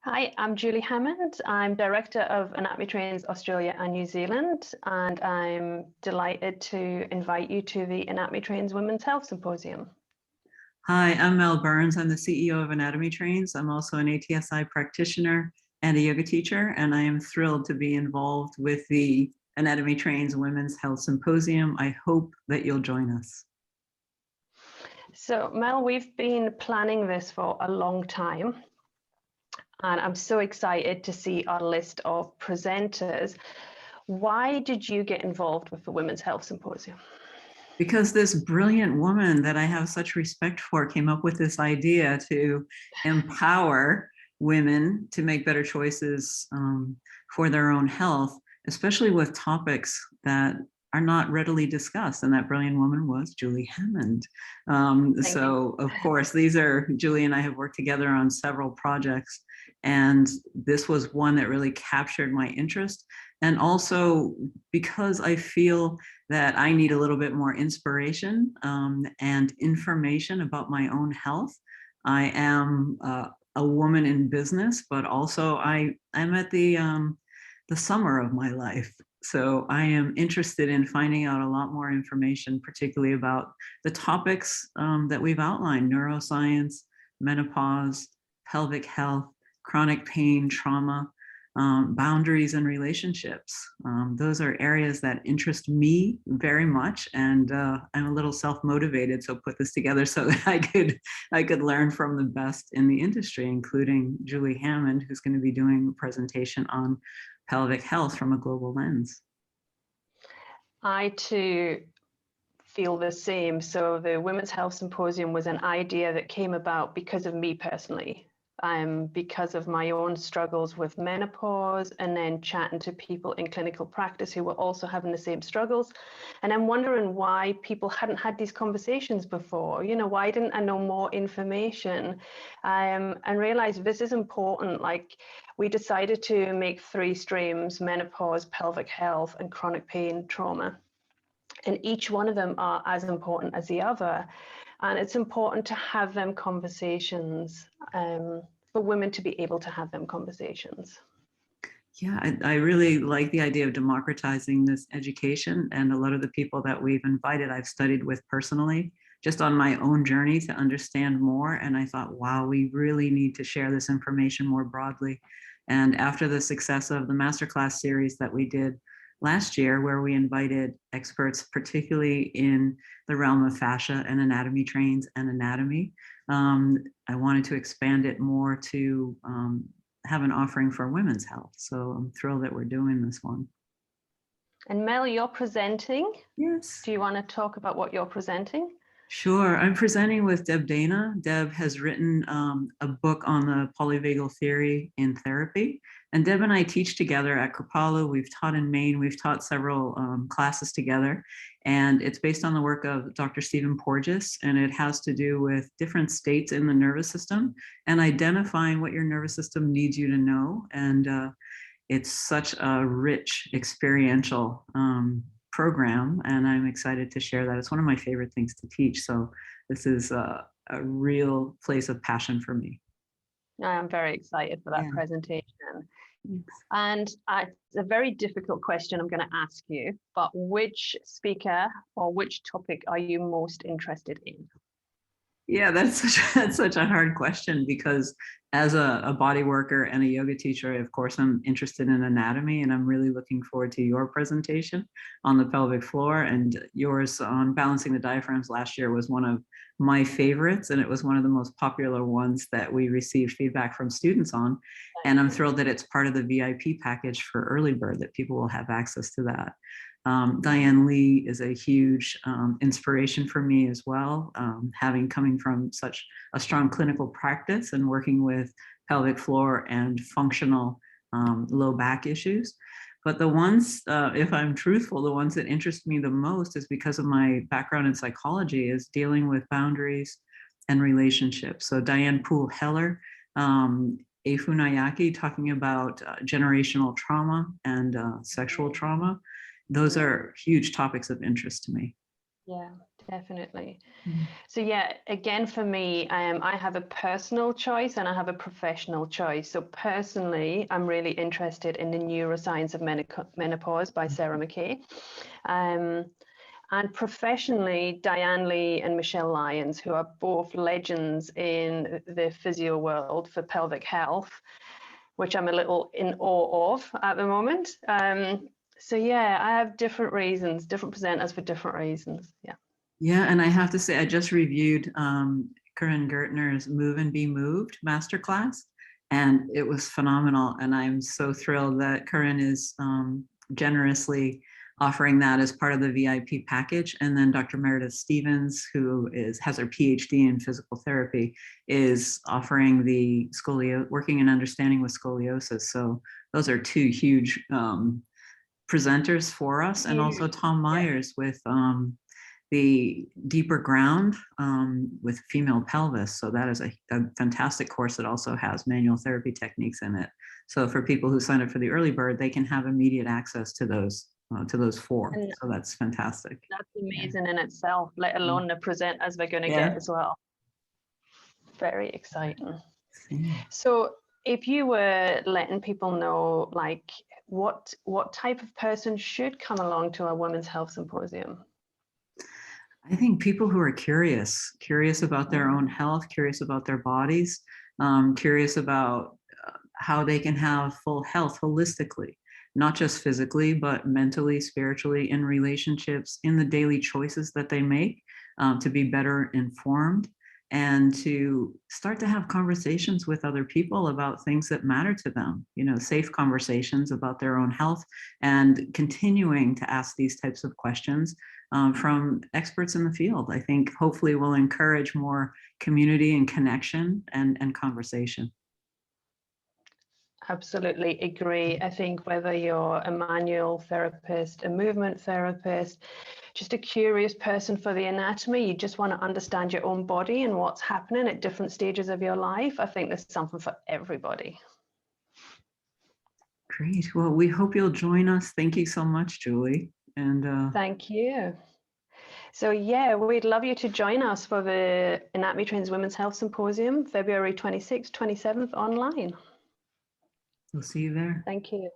Hi, I'm Julie Hammond. I'm Director of Anatomy Trains Australia and New Zealand, and I'm delighted to invite you to the Anatomy Trains Women's Health Symposium. Hi, I'm Mel Burns. I'm the CEO of Anatomy Trains. I'm also an ATSI practitioner and a yoga teacher, and I am thrilled to be involved with the Anatomy Trains Women's Health Symposium. I hope that you'll join us. So, Mel, we've been planning this for a long time, and I'm so excited to see our list of presenters. Why did you get involved with the Women's Health Symposium? Because this brilliant woman that I have such respect for came up with this idea to empower women to make better choices for their own health, especially with topics that are not readily discussed. And that brilliant woman was Julie Hammond. So of course, Julie and I have worked together on several projects, and this was one that really captured my interest. And also because I feel that I need a little bit more inspiration and information about my own health. I am a woman in business, but also I'm at the summer of my life. So I am interested in finding out a lot more information, particularly about the topics that we've outlined: neuroscience, menopause, pelvic health, chronic pain, trauma, boundaries and relationships. Those are areas that interest me very much, and I'm a little self-motivated, so put this together so that I could learn from the best in the industry, including Julie Hammond, who's going to be doing a presentation on pelvic health from a global lens. I too feel the same. So the Women's Health Symposium was an idea that came about because of me personally. Because of my own struggles with menopause, and then chatting to people in clinical practice who were also having the same struggles. And I'm wondering why people hadn't had these conversations before. You know, why didn't I know more information? And realize this is important. Like, we decided to make 3 streams: menopause, pelvic health, and chronic pain, trauma. And each one of them are as important as the other. And it's important to have them conversations, for women to be able to have them conversations. Yeah, I really like the idea of democratizing this education, and a lot of the people that we've invited, I've studied with personally, just on my own journey to understand more. And I thought, wow, we really need to share this information more broadly. And after the success of the masterclass series that we did last year, where we invited experts, particularly in the realm of fascia and anatomy trains and anatomy, I wanted to expand it more to have an offering for women's health. So I'm thrilled that we're doing this one. And Mel, you're presenting. Yes. Do you want to talk about what you're presenting? Sure. I'm presenting with Deb Dana. Deb has written a book on the polyvagal theory in therapy. And Deb and I teach together at Kripalu. We've taught in Maine. We've taught several classes together. And it's based on the work of Dr. Stephen Porges. And it has to do with different states in the nervous system and identifying what your nervous system needs you to know. And it's such a rich experiential program, and I'm excited to share that. It's one of my favorite things to teach. So this is a real place of passion for me. I'm very excited for that presentation. Thanks. And it's a very difficult question I'm going to ask you, but which speaker or which topic are you most interested in? Yeah, that's such a hard question, because as a body worker and a yoga teacher, of course, I'm interested in anatomy, and I'm really looking forward to your presentation on the pelvic floor. And yours on balancing the diaphragms last year was one of my favorites, and it was one of the most popular ones that we received feedback from students on. And I'm thrilled that it's part of the VIP package for Early Bird, that people will have access to that. Diane Lee is a huge inspiration for me as well, coming from such a strong clinical practice and working with pelvic floor and functional low back issues. But the ones, if I'm truthful, the ones that interest me the most is because of my background in psychology, is dealing with boundaries and relationships. So Diane Poole Heller, Efu Nayaki, talking about generational trauma and sexual trauma. Those are huge topics of interest to me. Yeah, definitely. Mhm. So yeah, again, for me, I have a personal choice and I have a professional choice. So personally, I'm really interested in the neuroscience of menopause by Sarah McKay. And professionally, Diane Lee and Michelle Lyons, who are both legends in the physio world for pelvic health, which I'm a little in awe of at the moment. So yeah, I have different reasons, different presenters for different reasons. Yeah. Yeah, and I have to say, I just reviewed Corinne Gertner's Move and Be Moved masterclass, and it was phenomenal. And I'm so thrilled that Corinne is generously offering that as part of the VIP package. And then Dr. Meredith Stevens, who has her PhD in physical therapy, is offering the working and understanding with scoliosis. So those are two huge presenters for us, and also Tom Myers with the deeper ground with female pelvis. So that is a fantastic course that also has manual therapy techniques in it. So for people who sign up for the early bird, they can have immediate access to those four. And so that's fantastic. that's amazing in itself, let alone the presenters we're going to get as well. Very exciting. So if you were letting people know, like, what type of person should come along to a women's health symposium? I think people who are curious about their own health, curious about their bodies, curious about how they can have full health holistically, not just physically, but mentally, spiritually, in relationships, in the daily choices that they make, to be better informed and to start to have conversations with other people about things that matter to them, safe conversations about their own health, and continuing to ask these types of questions from experts in the field. I think hopefully will encourage more community and connection and conversation. Absolutely agree. I think whether you're a manual therapist, a movement therapist, just a curious person for the anatomy, you just want to understand your own body and what's happening at different stages of your life, I think there's something for everybody. Great. Well, we hope you'll join us. Thank you so much, Julie. And thank you. So yeah, we'd love you to join us for the Anatomy Trains Women's Health Symposium, February 26th, 27th online. we'll see you there. Thank you.